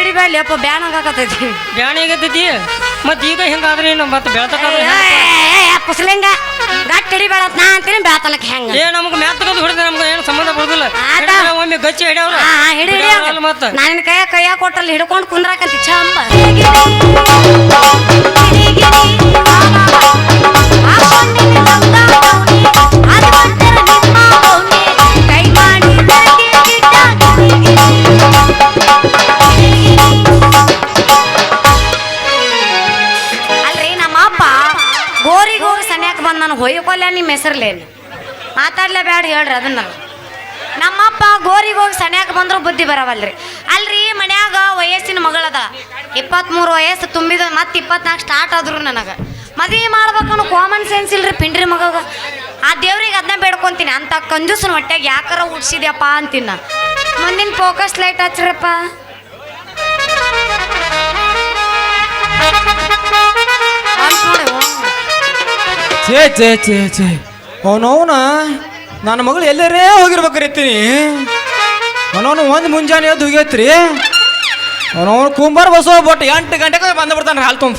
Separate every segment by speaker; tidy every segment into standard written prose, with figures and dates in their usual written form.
Speaker 1: ಹಿಡಿಬೇಡಿ ಅಪ್ಪ ಬ್ಯಾನ್ ಆಗಾಕತ್ತೈತಿ
Speaker 2: ಬ್ಯಾಣಿ ಆಗತೈತಿ ಮತ್ ಈಗ ಹಿಂಗಾದ್ರಿ ಮತ್ತೆ ಬೆಳತಕ್ಕಾದ್ರೆ
Speaker 1: ಕುಸಲಿಂಗ ಗಟ್ಟಿ ಹಿಡಿಬೇಡ ನಾ ಅಂತೀನಿ ಬೆಳತಲಕ್ಕೆ ಹೆಂಗ
Speaker 2: ನಮ್ಗೆ ಮ್ಯಾತ್ಕೊಂಡು ಹೊಡೆದ್ರೆ ನಮ್ಗೆ ಏನು ಸಂಬಂಧ ಬರುದಿಲ್ಲ ಒಮ್ಮೆ ಗಚ್ಚಿ ಹಿಡಿಯವ್ರು
Speaker 1: ಹಿಡಿ ಮತ್ತೆ ನಾನು ಕೈಯ ಕೊಟ್ಟಲ್ಲಿ ಹಿಡ್ಕೊಂಡು ಕುಂದ್ರಾಕಂತಿ ಚಂಬ ಹೊಯ್ಕೊಲ್ಲ ನಿಮ್ಮ ಹೆಸರ್ಲೇನು ಮಾತಾಡ್ಲೇಬೇಡ ಹೇಳ್ರಿ ಅದನ್ನ ನಮ್ಮಪ್ಪ ಗೋರಿಗೆ ಹೋಗಿ ಸಣ್ಯಾಕ ಬಂದ್ರು ಬುದ್ಧಿ ಬರವಲ್ರಿ ಅಲ್ರಿ ಮನ್ಯಾಗ ವಯಸ್ಸಿನ ಮಗಳದ 23 ವಯಸ್ಸು ತುಂಬಿದ ಮತ್ತೆ 24 ಸ್ಟಾರ್ಟ್ ಆದ್ರು ನನಗೆ ಮದುವೆ ಮಾಡ್ಬೇಕನ್ನೋ ಕಾಮನ್ ಸೆನ್ಸ್ ಇಲ್ರಿ ಪಿಂಡ್ರಿ ಮಗಗ ಆ ದೇವ್ರಿಗೆ ಅದನ್ನ ಬೇಡ್ಕೊಂತೀನಿ ಅಂತ ಕಂಜೂಸನ ಹೊಟ್ಟೆಗೆ ಯಾಕಾರ ಹುಡ್ಸಿದ್ಯಪ್ಪ ಅಂತಿನ್ನ ಮುಂದಿನ ಫೋಕಸ್ ಲೈಟ್ ಹಚ್ಚ್ರಪ್ಪ
Speaker 3: ಛೇ ಛೇ ಛೇ ಛೇ ಅವನವನ ನನ್ನ ಮಗಳು ಎಲ್ಲರೇ ಹೋಗಿರ್ಬೇಕರಿತೀನಿ ಅವನವನು ಒಂದು ಮುಂಜಾನೆ ಎದ್ದು ಹೋಗೈತ್ರಿ ಅವನವನು ಕುಂಬಾರ ಬಸವ ಬಟ್ 8 ಗಂಟೆಗೆ ಬಂದ್ಬಿಡ್ತಾನೆ ಹಾಲು ತುಂಬ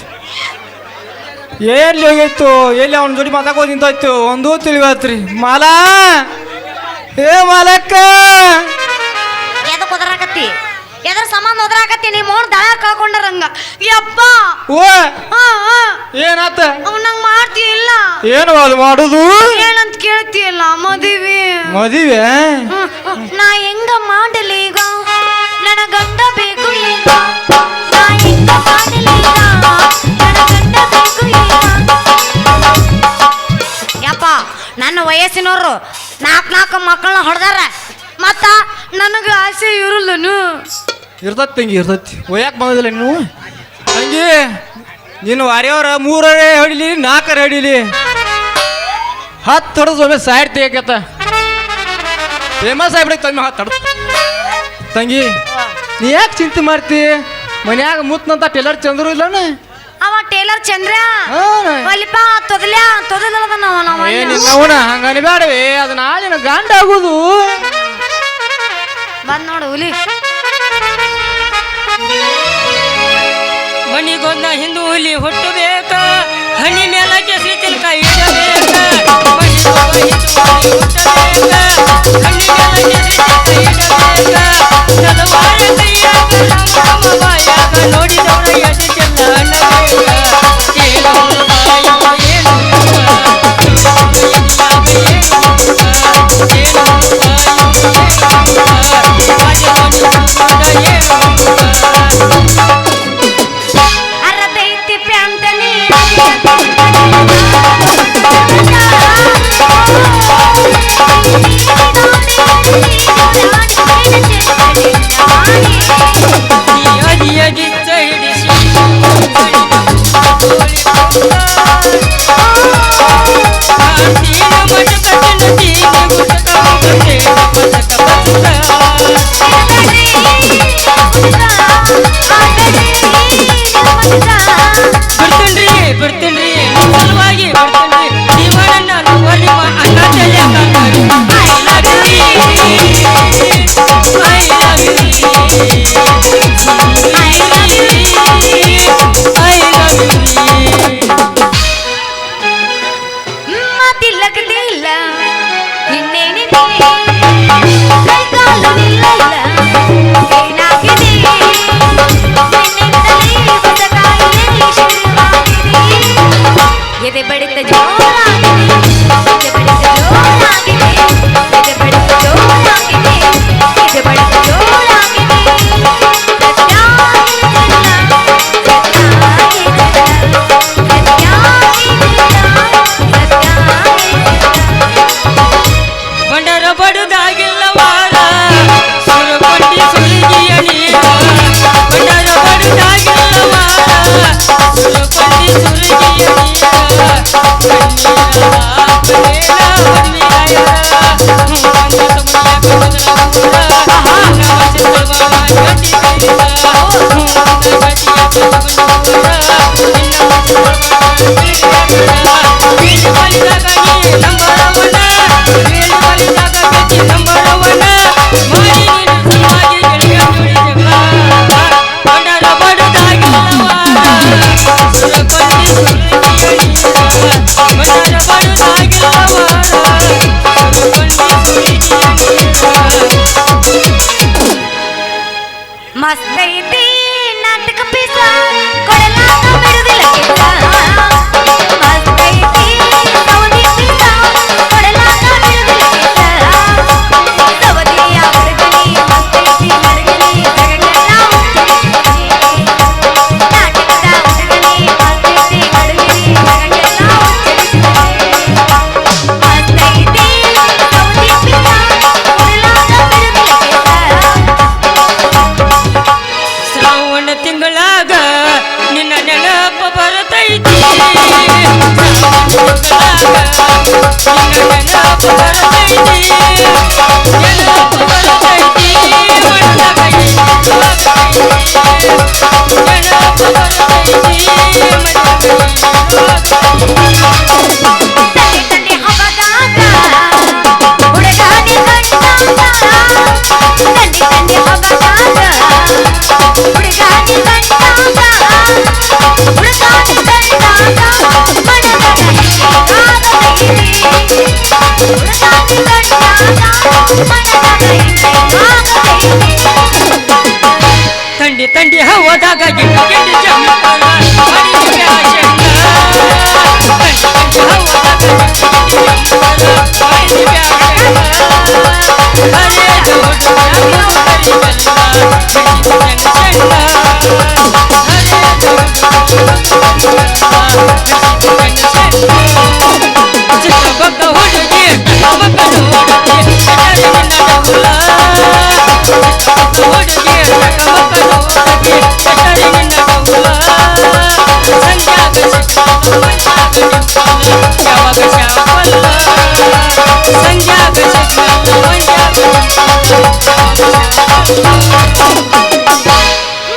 Speaker 3: ಎಲ್ಲಿ ಹೋಗಿತ್ತು ಎಲ್ಲಿ ಅವನ ಜೋಡಿ ಮಾತಾಕೋದು ನಿಂತಾಯ್ತು ಒಂದೂ ತಿಳಿವತ್ರಿ ಮಾಲಾ ಏ ಮಾಲಕ್ಕ
Speaker 1: ಎದಕ್ಕೆ ಒದರಾಕತ್ತಿ ಎದ್ರ ಸಂಬಂಧ ಒದರಾಕತ್ತಿ ನಿಮ್ಮ ಅವ್ನು ದಳ ಕಳ್ಕೊಂಡರಂಗ ಯಪ್ಪ
Speaker 3: ಓ ಏನಾತ
Speaker 1: ನಂಗೆ ಮಾಡ್ತೀಯಲ್ಲ
Speaker 3: ಏನು ಅದು ಮಾಡುದು
Speaker 1: ಏನಂತ ಕೇಳ್ತೀಯಲ್ಲ ಮದುವೆ
Speaker 3: ನಾ
Speaker 1: ಹೆಂಗ ಮಾಡಲಿ ಈಗ ನನ್ನ ಗಂಡ ಬೇಕು ಈಗ ನಾ ಹೆಂಗ ಮಾಡಲಿ ಈಗ ನನ್ನ ಗಂಡ ಬೇಕು ಈಗ ಯಪ್ಪ ನನ್ನ ವಯಸ್ಸಿನವರು 4 ಮಕ್ಕಳನ್ನ ಹೊಡೆದಾರ ಮತ್ತ ನನಗೆ ಆಸೆ ಇರಲ್ಲನು
Speaker 3: ಇರ್ತತಿ ತಂಗಿ ಇರ್ತತಿ ಒಯ್ಯಾಕೆ ಬಂದಿಲ್ಲ ನೀನು ತಂಗಿ ನೀನು ವಾರ್ಯವ್ರ 3 ಹೊಡಿಲಿ 4 ಹೊಡಿಲಿ 10 ಹೊಡೆದು ಒಮ್ಮೆ ಸೈಡ್ ತೆಗಿಯಕತ್ತ ಫೇಮಸ್ ಆಗ್ಬಿಡಕ್ಕೆ ತಂಗಿ 10 ಹೊಡೆದು ತಂಗಿ ನೀ ಯಾಕೆ ಚಿಂತೆ ಮಾಡ್ತಿ ಮನ್ಯಾಗ ಮುತ್ತಂತ ಟೇಲರ್ ಚಂದ್ರು ಇಲ್ಲನ
Speaker 1: ಅವ ಟೇಲರ್ ಚಂದ್ರ ಒಲಿಪ
Speaker 3: ತೊದಲವನ ಹಂಗನಿ ಬೇಡವೇ ಅದು ನಾಳಿನ ಗಂಡ ಆಗೋದು
Speaker 1: ಬಂದ್ ನೋಡು ಹುಲಿ
Speaker 2: ಮನಿಗೊಂದ ಹಿಂದೂ ಹುಲಿ ಹುಟ್ಟಬೇಕ ಹನಿ ಮೇಲಕ್ಕೆ ಸೀತಲ್ಕಾಯಿ ಇಡಬೇಕ ಮನಿಗೊಂದ ಹಿಂದೂ ಹುಲಿ ಹುಟ್ಟಬೇಕ ಹನಿ ಮೇಲಕ್ಕೆ ಸೀತಲ್ಕಾಯಿ ಇಡಬೇಕ ತಲವಾರ ಕೈಯಾಗ ನಮ್ಮ ಬಾಯಾಗ ನೋಡಿದವರ ಎದೆ ಚೆಲ್ಲ ಅನ್ನಬೇಕ ಏನು ಬಿಡ್ತೀನಿ ಸಲುವಾಗಿ ಜೀವನ ಅಣ್ಣ
Speaker 1: ಮಸ್ತ್ ಐತಿ ನಾಟಕ ಪೀಸ ಕೊಡಲಾಗ ಬಿಡುದಿಲ್ಲ ಕಿಸ ಮಸ್ತ್ ಐತಿ ಸೌದಿ ಪೀಸ ಕೊಡಲಾಗ ಬಿಡುದಿಲ್ಲ ಕಿಸ ಸೌದಿಯ ಹುಡುಗನಿ ಮಸ್ತ್ ಐತಿ ಮಡಗನಿ ಜಗಗೆಲ್ಲ ಹುಚ್ಚಿ ನಾಟಕದ ಹುಡುಗನಿ ಮಸ್ತ್ ಐತಿ ಮಡಗನಿ ಜಗಗೆಲ್ಲ ಹುಚ್ಚಿ ಮಸ್ತ್ ಐತಿ ಸೌದಿ ಪೀಸ ಕೊಡಲಾಗ ಬಿಡುದಿಲ್ಲ ಕಿಸ
Speaker 2: ಶ್ರಾವಣ ತಿಂಗಳಾಗ ನಿನ್ನ ನೆನಪ ಬರತೈತಿ
Speaker 1: ತಂದೆ ಹಬ್ಬದಾಗ ಹುಡುಗಾನಿ ಗಂಟಾಗ ತಂದೆ ಹಬ್ಬದಾಗ ಹುಡುಗಾನಿ ಗಂಟಾಗ ಹುಡುಗಾನಿ ಗಂಟಾಗ ಮನದಾಗ ಹಿಂಗಾಗತೈತಿ ಹುಡುಗಾನಿ ಗಂಟಾಗ ಮನದಾಗ ಹಿಂಗಾಗತೈತಿ
Speaker 2: ತಂಡಿ ತಂಡಿ ಹವದಾಗ ಗಿಂಡಿ ಗಿಂಡಿ ಜಂಪರ ಮಾಡಿದ್ವಿ ಆಶಂಕ ತಂಡಿ ಹವದಾಗ ಗಿಂಡಿ ಜಂಪರ ಮಾಡಿದ್ವಿ ಆಶಂಕ ಹರೇ ಜೋಡು ಚಿಕ್ಕಬಕ್ಕ ಹುಡುಗಿ ಚಿಕ್ಕಬಕ್ಕ ಹುಡುಗಿ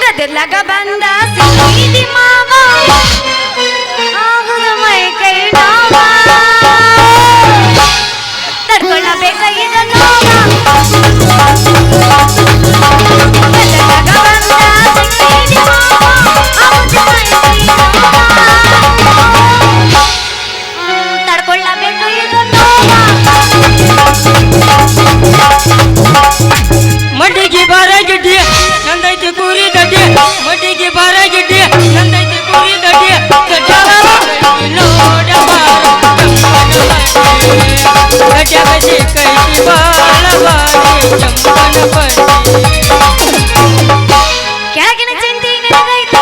Speaker 1: ಗದಲಗ ಬಂದ ಸಿಕ್ಕಿದಿ ಮಾವ ಆಗುದ ಮೈ ಕೈ ನೋವ ತಡ್ಕೊಳ್ಳಬೇಕ ಇದ ನೋವ ಗದಲಗ ಬಂದ ಸಿಕ್ಕಿದಿ ಮಾವ ಆಗುದ ಮೈ ಕೈ ನೋವ ತಡ್ಕೊಳ್ಳಬೇಕ ಇದ ನೋವ
Speaker 2: ಮಡಿಗೆ ಬಾರ ಗಿಡ್ಡಿ ನಂದೈತಿ ಕೂರಿ ದಡ್ಡಿ ಮಡಿಗೆ ಬಾರ ಗಿಡ್ಡಿ ನಂದೈತಿ ಕೂರಿ ದಡ್ಡಿ ನೋಡ ಗಡ್ಯಾಗ ಸಿಕ್ಕೈತಿ ಬಾಳ ಬಾರಿ ಚಂಪನ ಪಟ್ಟಿ
Speaker 1: ಕೆಳಗಿನ ಚಿಂತಿ ನನಗೈತಿ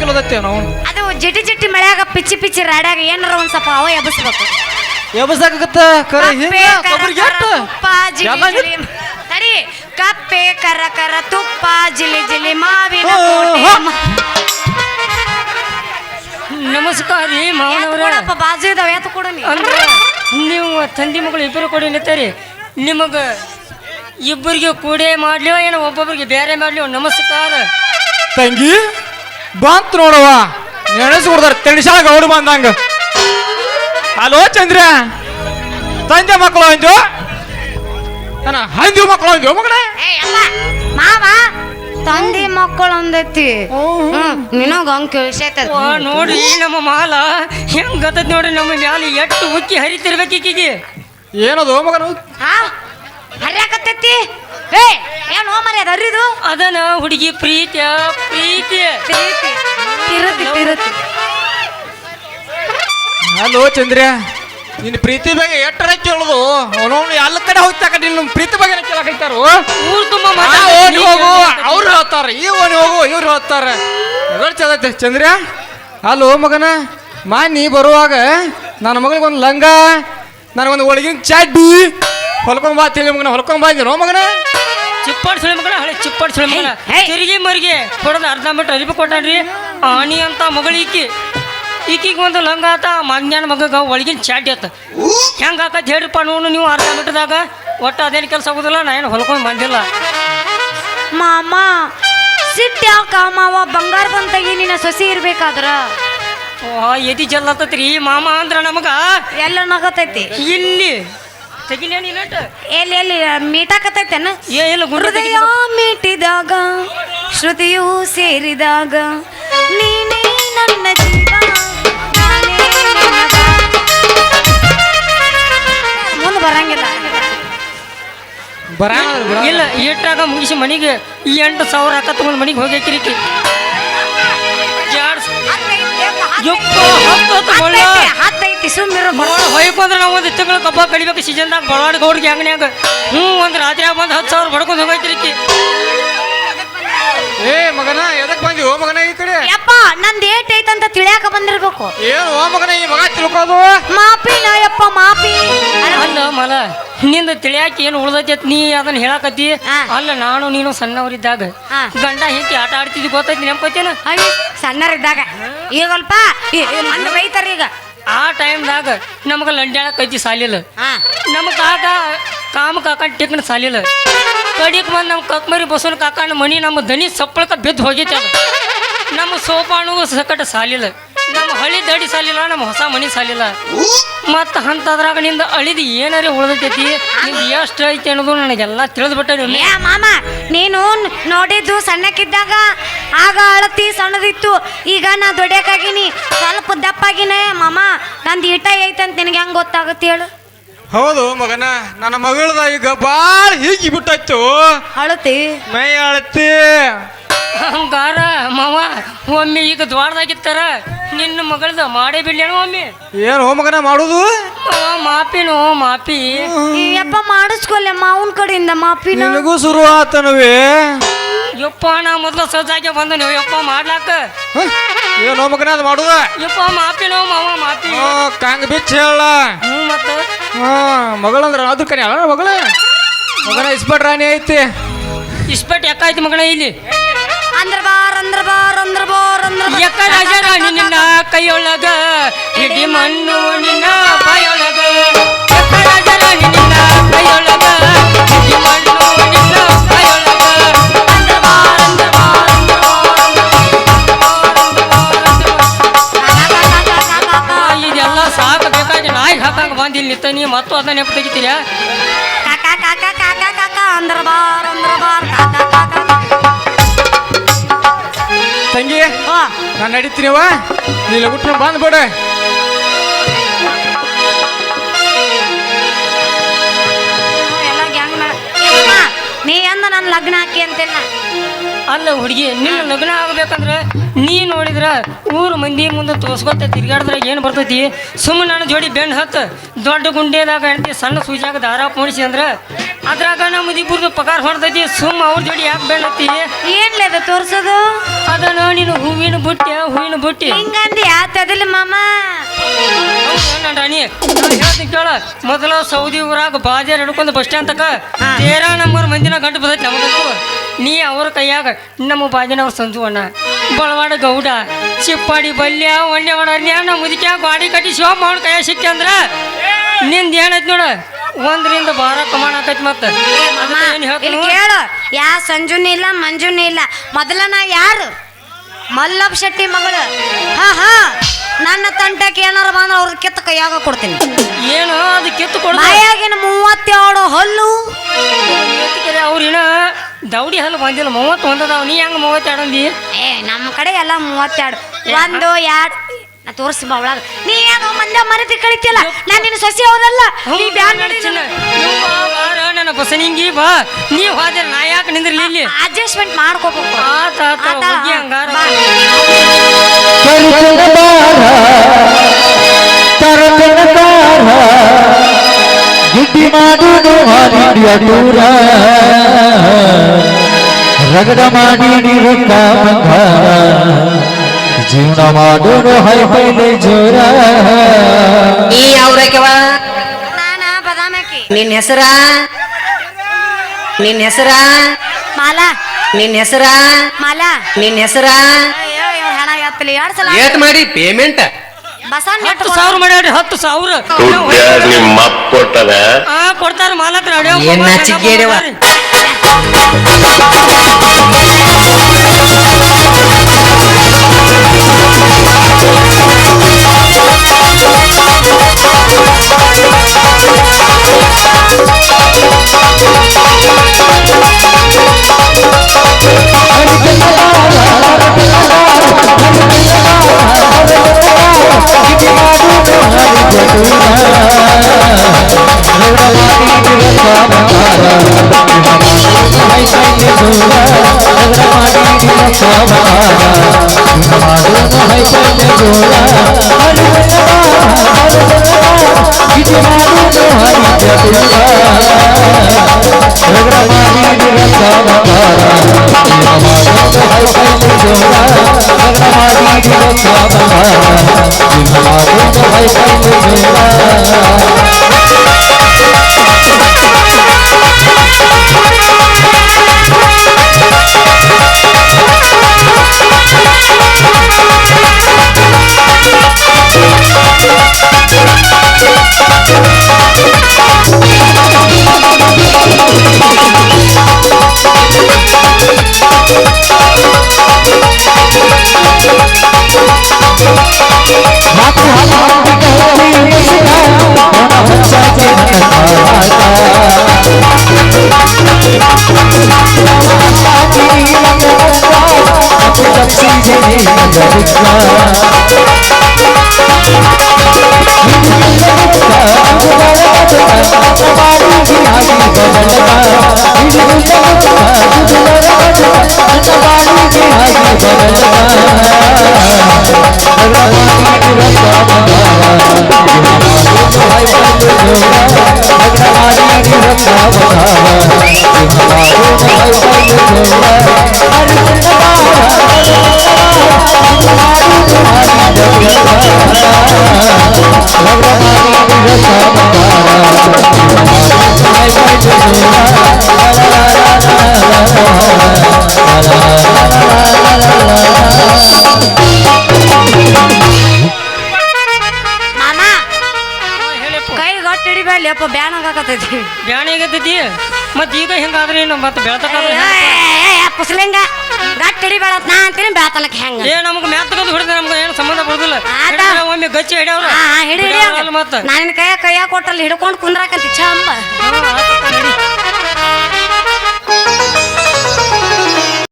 Speaker 3: ಕೆಲೋದತ್ತೆ ನಾವು
Speaker 1: ಅದು ಜಿಟಿ ಜಿಟಿ ಮಳ್ಯಾಗ ಪಿಚ್ಚಿ ಪಿಚ್ಚಿ ರಾಡ್ಯಾಗ ಏನಾರ ಒಂದ್ ಸ್ವಲ್ಪ ಅವ ಎಬ್ಬಿಸ್ಬೇಕು.
Speaker 3: ಎಬ್ಬಸಾಕತ್ತ ಕರೆ ಹಿಂಗ ಕೊಬ್ಬರಿಗೆ ಎಟ್ಟು
Speaker 1: ತುಪ್ಪ ಜಿಲಿ ಜಿಲಿ ತಡಿ ಕಪ್ಪೆ ಕರ ಕರ ತುಪ್ಪ ಜಿಲಿ ಜಿಲಿ ಮಾವಿನ ಕೋಟೆ
Speaker 2: ನಮಸ್ಕಾರ ರೀ ಮಾವನವ್ರ.
Speaker 1: ಕೊಡಪ್ಪ ಬಾಜು ಇದಾವ ಎತ್ತು ಕೊಡು ನೀ.
Speaker 2: ಅಂದ್ರೆ ನೀವು ತಂದಿ ಮಗಳು ಇಬ್ಬರು ಕೊಡಿ ನಿಂತಾರಿ. ನಿಮಗ ಇಬ್ಬರಿಗೆ ಕೂಡೇ ಮಾಡ್ಲಿವ ಏನೋ ಒಬ್ಬೊಬ್ಬರಿಗೆ ಬೇರೆ ಮಾಡ್ಲಿವ. ನಮಸ್ಕಾರ
Speaker 3: ತಂಗಿ ಬಂತ್ ನೋಡವ್ವ ನೆನೆಸ್ ಕೊಡ್ತಾರ ತೆಣಿಸಾಳ ಗೌಡು ಬಂದಂಗ. ಹಲೋ ಚಂದ್ರ ತಂದೆ ಮಕ್ಕಳು ಅಂದು ನನ್ನ ಹಂದಿ ಮಕ್ಕಳು ಅಂದು ಮಗನ
Speaker 1: ಏ ಅಲ್ಲ ಮಾವ ತಂದೆ ಮಕ್ಕಳು ಅಂದೈತಿ. ನಿನಗ ಹಂಗ ಕೇಳ್ಸೈತದ.
Speaker 2: ನೋಡ್ರಿ ನಮ್ಮ ಮಾಲ ಹೆಂಗ್ ಗತದ್ ನೋಡ್ರಿ. ನಮ್ಮ ಮ್ಯಾಲ ಎಷ್ಟು ಉಕ್ಕಿ ಹರಿತಿರ್ಬೇಕು ಈಕಿಗೆ.
Speaker 3: ಏನದು ಮಗನು
Speaker 1: ಹಾ ಹರ್ಯಾಕತ್ತೈತಿ. ಏ ಏನು ಮರಿ ಅದು ಹರಿದು
Speaker 2: ಅದನ್ನ ಹುಡುಗಿ ಪ್ರೀತಿ ಪ್ರೀತಿ
Speaker 1: ತಿರುತಿ ತಿರುತಿ.
Speaker 3: ಹಲೋ ಚಂದ್ರ ನಿನ್ನ ಪ್ರೀತಿ ಬಗ್ಗೆ ಎಟ್ಟರ ಕೇಳುದು ಅವನವನು ಎಲ್ಲ ಕಡೆ ಹೋಗ್ತಾಕ ನಿನ್ನ ಪ್ರೀತಿ ಬಗ್ಗೆ ಕೇಳಕೈತಾರು.
Speaker 2: ಊರ್ ತುಂಬ
Speaker 3: ಓಣಿ ಹೋಗು ಅವ್ರು ಹೇಳ್ತಾರ ಈ ಓಣಿ ಹೋಗು ಇವ್ರು ಹೇಳ್ತಾರ. ಚಲತೆ ಚಂದ್ರ ಹಲೋ ಮಗನ ನೀ ಬರುವಾಗ ನನ್ನ ಮಗಳಿಗೆ ಒಂದು ಲಂಗ ನನಗೊಂದು ಒಳಗಿನ ಚಾಡ್ಡಿ ಹೊಲ್ಕೊಂಡ್ ಬಾ ತಿಳಿ ಮಗನ ಹೊಲ್ಕೊಂಡ್ ಬಂದಿರೋ ಮಗನ.
Speaker 2: ಚಿಪ್ಪಾಡ್ ಸುಳಿ ಮಗನ ಹಳೆ ಚಿಪ್ಪಾಡ್ ಸುಳಿ ಮಗನ ತಿರುಗಿ ಮರಿಗೆ ಕೊಡೋದು ಅರ್ಧ ಮೀಟರ್ ಅರಿವಿ ಕೊಟ್ಟಾನ್ರಿ. ಆನಿ ಅಂತ ಮಗಳು ಈಕಿಗೆ ಒಂದು ಲಂಗ ಆತ ಮಗ್ಞಾನ ಮಗಗ ಒಳಗಿನ ಚಾಟಿ ಆತ. ಹೆಂಗೆ ಹಾಕತ್ ಹೇಳ್ರಿಪ್ಪ ನೋಡು ನೀವು ಅರ್ಧ ಮೀಟರ್ದಾಗ. ಒಟ್ಟು ಅದೇನು ಕೆಲಸ ಆಗೋದಿಲ್ಲ. ನಾ ಏನು ಹೊಲ್ಕೊಂಡು ಬಂದಿಲ್ಲ.
Speaker 1: ಮಾಮ ಸಿಟ್ಟು ಯಾಕ ಮಾವ ಬಂಗಾರ ಬಂತಾಗಿ ನಿನ್ನ ಸೊಸಿ ಇರ್ಬೇಕಾದ್ರ
Speaker 2: ಎದಿ ಜಲ್ಲತ್ತತ್ರಿ ಮಾಮ ಅಂದ್ರ ನಮಗ
Speaker 1: ಎಲ್ಲ ನಗತೈತಿ.
Speaker 2: ಇಲ್ಲಿ ತೆಗಿಲೇನಿ ನಟ
Speaker 1: ಎಲ್ಲಿ ಎಲ್ಲಿ ಮೀಟಾಕತೈತೇನ.
Speaker 2: ಇಲ್ಲ
Speaker 1: ಹೃದಯ ಮೀಟಿದಾಗ ಶ್ರುತಿಯು ಸೇರಿದಾಗ ನೀನೇ ನನ್ನ ಜೀವ ನಾನೇ ನಿನಗ. ಮುಂದೆ ಬರಂಗಿಲ್ಲ.
Speaker 2: ಇಲ್ಲ ಇಟ್ಟಾಗ ಮುಗಿಸಿ ಮನೆಗೆ 8,000 ಹಾಕ ತಗೊಂಡು ಮನೆಗೆ ಹೋಗಿ ಕಿರಿಕಿ
Speaker 1: ಹತ್ತೈತಿ ಸುಮ್ಮಿರು.
Speaker 2: ಹೊಯ್ಕೊಂಡ್ರೆ ನಾವು ಒಂದು ತಿಂಗಳು ಕಬ್ಬ ಕಡಿಬೇಕು ಸೀಸನ್ದಾಗ ಬಡವಾಡ ಗೌಡ್ರಿಗೆ ಅಂಗನ್ಯಾಗ. ಒಂದು ರಾತ್ರಿಯಾಗ ಬಂದು 10,000 ಬಡ್ಕೊಂಡು ಹೋಗೈತಿರಿಕಿ.
Speaker 3: ಏ ಮಗನ ಎದಕ್ ಬಂದಿ ಓ ಮಗನ ಈ ಕಡೆ.
Speaker 1: ಯಪ್ಪ ನಂದು ಏಟ್ ಐತಂತ ತಿಳಿಯಾಕ ಬಂದಿರ್ಬೇಕು.
Speaker 3: ಏನು ಓ ಮಗನ ಈ ಮಗ ತಿಳ್ಕೋದು
Speaker 1: ಮಾಪಿನ ಯಪ್ಪ ಮಾಪಿ.
Speaker 2: ಅಲ್ಲ ಮಲ ನಿಂದ ತಿಳಿಯಾಕ ಏನು ಉಳ್ದೈತಿ ನೀ ಅದನ್ನ ಹೇಳಾಕತ್ತಿ. ಅಲ್ಲ ನಾನು ನೀನು ಸಣ್ಣವರಿದ್ದಾಗ ಗಂಡ ಹೆಂಡತಿ ಆಟ ಆಡ್ತಿದ್ವಿ ಗೊತ್ತೈತಿ ನೆನಪತ್ತೇನ.
Speaker 1: ಸಣ್ಣರಿದ್ದಾಗ ಈಗಲ್ಪ ಮಣ್ಣು ಬೈತಾರ ಈಗ.
Speaker 2: ಆ ಟೈಮ್ದಾಗ ನಮಗ ಲಂಡ್ಯಾಳ ಕಜ್ಜಿ ಸಾಲಿಲ್ಲ. ನಮ್ಮ ಕಾಕ ಕಾಮ ಕಾಕ ಟಿಕ್ನ ಸಾಲಿಲ್ಲ. ಕಡಿಕ್ ಬಂದು ನಮ್ಮ ಕಕ್ಮರಿ ಬಸವನ ಕಾಕನ ಮನಿ ನಮ್ಮ ದನಿ ಸಪ್ಪಳಕ ಬಿದ್ದು ಹೋಗೈತಿ. ಅದು ನಮ್ಮ ಸೋಪಾನು ಸಕಟ ಸಾಲಿಲ್ಲ. ನಮ್ಮ ಹಳಿ ದಡಿ ಸಾಲಿಲ್ಲ. ನಮ್ಮ ಹೊಸ ಮನಿ ಸಾಲಿಲ್ಲ. ಮತ್ತು ಅಂಥದ್ರಾಗ ನಿಂದ ಅಳಿದು ಏನಾರೇ ಉಳ್ದೈತಿ. ನಿಂದು ಎಷ್ಟು ಐತಿ ಅನ್ನೋದು ನನಗೆಲ್ಲ ತಿಳಿದ್ಬಿಟ್ಟೆ.
Speaker 1: ಮಾಮ ನೀನು ನೋಡಿದ್ದು ಸಣ್ಣಕ್ಕಿದ್ದಾಗ ಆಗ ಅಳತಿ ಸಣ್ಣದಿತ್ತು. ಈಗ ನಾ ದೊಡ್ಡಕ್ಕಾಗಿನಿ ಸ್ವಲ್ಪ ದಪ್ಪಾಗಿನೇ ಮಾಮ. ನಂದು ಈಟ ಐತಂತ ನಿನಗೆ ಹೆಂಗೆ ಗೊತ್ತಾಗುತ್ತೆ ಹೇಳು.
Speaker 3: ಹೌದು ಮಗನ ನನ್ನ ಮಗಳದ ಈಗ ಬಾಳ ಹೀಗಿ ಬಿಟ್ಟಾಯ್ತು.
Speaker 1: ಅಳತಿ
Speaker 3: ಮೈ ಅಳತಿ
Speaker 2: ಹಂಗಾರ ಮಾವ ಒಮ್ಮೆ ಈಗ ದ್ವಾರದಾಗಿತ್ತಾರ ನಿನ್ನ ಮಗಳದ ಮಾಡೇ ಬಿಡ್ಲೇನು ಒಮ್ಮೆ.
Speaker 3: ಏನು ಹೋ ಮಗನ ಮಾಡುದು
Speaker 2: ಮಾಪಿನೋ ಮಾಪಿ
Speaker 1: ಯಪ್ಪ ಮಾಡಿಸ್ಕೊಲ್ಲೆ ಮಾವನ ಕಡೆಯಿಂದ ಮಾಪಿನ.
Speaker 3: ನಿನಗೂ ಶುರು ಆತನವೇ.
Speaker 2: ಯಪ್ಪ ನಾ ಮೊದ್ಲು ಸಜ್ಜಾಗೆ ಬಂದ ನೀವು ಯಪ್ಪ ಮಾಡ್ಲಾಕ.
Speaker 3: ಏನೋ ಮಗನ ಅದು ಮಾಡುದ
Speaker 2: ಯಪ್ಪ ಮಾಪಿನೋ ಮಾವ ಮಾಪಿ
Speaker 3: ಕಾಂಗ್ ಬಿಚ್ಚ ಹೇಳ.
Speaker 2: ಮತ್ತೆ
Speaker 3: ಮಗಳಂದ್ರ ಅದ್ರ ಕನೆ ಅಲ್ಲ ಮಗಳ ಮಗನ ಇಸ್ಪಟ್ ರಾಣಿ ಐತಿ.
Speaker 2: ಇಸ್ಪಟ್ ಯಾಕಾಯ್ತು ಮಗನ ಇಲ್ಲಿ
Speaker 1: ಅಂದ್ರ ಬಾರ್ ಅಂದ್ರ ಬಾರ್ ಅಂದ್ರ ಬಾರ್ ಅಂದ್ರ
Speaker 2: ಯಾಕ ರಾಜರಾಣಿ ನಿನ್ನ ಕೈಯೊಳಗ ಇಡೀ ಮಣ್ಣು ನಿನ್ನ ಬಾಯೊಳಗ. ಯಾಕ ರಾಜರಾಣಿ ನಿನ್ನ ಕೈಯೊಳಗ ಇಡೀ ಮಣ್ಣು ನಿನ್ನ ಬಾಯೊಳಗ. ಅಂದ್ರ ಬಾರ್ ಅಂದ್ರ ಬಾರ್ ಅಂದ್ರ ಬಾರ್. ಇದೆಲ್ಲ ಸಾಕು ಬೇಕಾಗಿ ನಾಯಿ ಹಾಕಂಗ ಬಂದಿಲ್ಲ ನಿತ್ತ ನೀ ಮತ್ತು ಅದನ್ನ ನೆಪ ತೆಗಿತೀರ.
Speaker 1: ಕಾಕ ಕಾಕ ಕಾಕ ಕಾಕ ಅಂದ್ರ ಬಾರ್ ಅಂದ್ರ ಬಾರ್ ಕಾಕ ಕಾಕ.
Speaker 3: ತಂಗಿ ನಾನು ನಡೀತೀನಿವ ನೀ ಲಗುಟ್ನ ಬಂದ್ಬಿಡ.
Speaker 1: ಎಲ್ಲ ಗ್ಯಾಂಗ್ ನೀ ಅಂದ ನನ್ನ ಲಗ್ನ ಹಾಕಿ ಅಂತಿಲ್ಲ.
Speaker 2: ಅಲ್ಲ ಹುಡುಗಿ ನಿನ್ನ ಲಗ್ನ ಆಗ್ಬೇಕಂದ್ರೆ ನೀ ನೋಡಿದ್ರ ಊರು ಮಂದಿ ಮುಂದೆ ತೋರ್ಸ್ಕೊತ ತಿರ್ಗಾಡಿದ್ರಾಗ ಏನು ಬರ್ತೈತಿ. ಸುಮ್ಮನೆ ನನ್ನ ಜೋಡಿ ಬೆನ್ನು ಹತ್ತು ದೊಡ್ಡ ಗುಂಡೇದಾಗ ಹೆಂಡತಿ ಸಣ್ಣ ಸೂಜಾಗ ದಾರ ಪೋಣಿಸಿ ಅಂದ್ರೆ ಅದ್ರಾಗ ನಮ್ಮದು ಇಬ್ಬರದು ಪಗಾರ ಹೊಡೆದೈತಿ ಸುಮ್ಮ ಅವ್ರ ಜೋಡಿ ಯಾಕೆ ಬೇಡತ್ತಿ
Speaker 1: ಏನ್ಲೇ ಅದು ತೋರ್ಸೋದು
Speaker 2: ಅದನ್ನ ನೀನು ಹೂವಿನ ಬುಟ್ಟಿ
Speaker 1: ಹಿಂಗಂದಿ ಆತದಿಲ್ಲ ಮಾಮ
Speaker 2: ನನ್ನ ರಾಣಿ ನಾನು ಹೇಳ್ತೀನಿ ಕೇಳ ಮೊದಲ ಸೌದಿ ಊರಾಗ ಬಾಜಾರ್ ಹಿಡ್ಕೊಂಡು ಬಸ್ ಸ್ಟ್ಯಾಂಡ್ ತಕ ತೇರಾ ನಮ್ಮವ್ರ ಮಂದಿನ ಗಂಟು ಬದೈತಿ ನಮಗಂತೂ ನೀ ಅವ್ರ ಕೈಯಾಗ ನಮ್ಮ ಬಾಜಿನವ್ರ ಸಂಜು ಅಣ್ಣ ಬಳವಾಡ ಗೌಡ ಚಿಪ್ಪಾಡಿ ಬಲ್ಯ ಒಣ್ಣೆವಾಡ ನಮ್ಮ ಮುದುಕ್ಯಾ ಗಾಡಿ ಕಟ್ಟಿ ಶಿವಪ್ಪ ಅವ್ನ ಕೈಯಾಗ ಸಿಕ್ಕಿ ಅಂದ್ರ ನಿಂದ ಏನೈತಿ ನೋಡ ಒಂದರಿಂದ ಬಾರ ಕಮಾಣ ಆಕೈತಿ ಮತ್ತೆ
Speaker 1: ಇಲ್ಲಿ ಕೇಳು ಯಾ ಸಂಜುನಿ ಇಲ್ಲ ಮಂಜುನಿ ಇಲ್ಲ ಮೊದಲ ನಾ ಯಾರು ಮಲ್ಲಪ್ಪ ಶೆಟ್ಟಿ ಮಗಳು ಹಾ ನನ್ನ ತಂಟಕ್ಕೆ ಏನಾರ ಬಂದ್ರೆ ಅವ್ರ ಕಿತ್ತ ಕೈಯಾಗ ಕೊಡ್ತೀನಿ
Speaker 2: ಏನು ಅದು ಕಿತ್ತು ಕೊಡ
Speaker 1: ಬಾಯಾಗಿನ 32 ಹಲ್ಲು
Speaker 2: ಅವ್ರಿನ ದೌಡಿ ಹಲ್ಲು ಬಂದಿಲ್ಲ 31 ಅದಾವ ನೀ ಹೆಂಗ 32 ಅಂದಿ
Speaker 1: ನಮ್ಮ ಕಡೆ ಎಲ್ಲ 32 1 2 ನಾ ತೋರಿಸಿ ಬಾ ಒಳಗ ನೀ ಏನೋ ಮಂದ್ಯ ಮರತಿ ಕಳಿತಿಯಲ್ಲ ನಾನು ನಿನ್ನ ಸೊಸೆ ಹೌದಲ್ಲ ನೀ ಬ್ಯಾನ್
Speaker 2: ನನ್ನ ಬಸನಿಂಗಿ ಬಾ ನೀ ಹೋದ್ರೆ ನಾ ಯಾಕೆ ನಿಂದ್ರಲಿ ಇಲ್ಲಿ
Speaker 1: ಅಡ್ಜಸ್ಟ್ಮೆಂಟ್ ಮಾಡ್ಕೋಬೇಕು
Speaker 2: ಹಂಗಾರ
Speaker 4: ಗಿಡ್ಡಿ ಮಾಡುವುದು ದೂರ ರಗಡ ಮಾಡಿ ರೊಕ್ಕ ಬಂಗಾರ ಜೀವನ ಮಾಡೋದು ಹೈಪೈಲೆ ಜೋರ
Speaker 5: ನೀ ಯಾವ್ರಕ್ಯವ
Speaker 1: ನಾನ ಬದಾಮಿ
Speaker 5: ನಿನ್ನ ಹೆಸರ
Speaker 1: ಮಾಲಾ
Speaker 5: ನಿನ್ನ ಹೆಸರ
Speaker 1: ಮಾಲಾ
Speaker 5: ನಿನ್ನ ಹೆಸರ
Speaker 1: ಅಯ್ಯೋ ಹಣ ಎತ್ತಲಿ 2 ಸಲ
Speaker 6: ಏಟ್ ಮಾಡಿ ಪೇಮೆಂಟ್
Speaker 1: ಬಸಣ್ಣ
Speaker 2: 10,000 ಮಾಡ್ಯಾಡ್ರಿ 10,000
Speaker 7: ನಿಮ್ಮ ಅಪ್ಪ ಕೊಟ್ಟದ
Speaker 2: ಕೊಡ್ತಾರ ಮಾಲತ್ರ
Speaker 5: ಏನ್ ನಾಚಿಕೆಯವ
Speaker 1: ಯಪ್ಪ ಬ್ಯಾನ್ ಆಗಾಕತ್ತೈತಿ
Speaker 2: ಬ್ಯಾನ್ ಆಗತೈತಿ ಮತ್ತೆ ಈಗ ಹೆಂಗಾದ್ರಿ ಮತ್ತೆ ಬೆಳತಕ್ಕಾದ್ರೆ
Speaker 1: ಪುಸ್ಲಿಂಗ ಗಟ್ಟಿ ಹಿಡಿಬೇಡ ನಾ ಅಂತೀನಿ ಬೆಳತಲಕ್ಕೆ ಹೆಂಗ
Speaker 2: ನಮ್ಗೆ ಮ್ಯಾತ್ಕದು ಹಿಡಿದ್ರೆ ನಮ್ಗೆ ಏನು ಸಂಬಂಧ ಬರೋದಿಲ್ಲ ಒಮ್ಮೆ ಗಚ್ಚಿ ಹಿಡಿಯವ್ರ
Speaker 1: ಹಿಡಿ
Speaker 2: ಮತ್ತೆ
Speaker 1: ನಾನು ಕೈಯಾಗ ಕೊಟ್ಟಲ್ಲಿ ಹಿಡ್ಕೊಂಡು ಕುಂದ್ರಾಕಂತಿ ಚಂಬ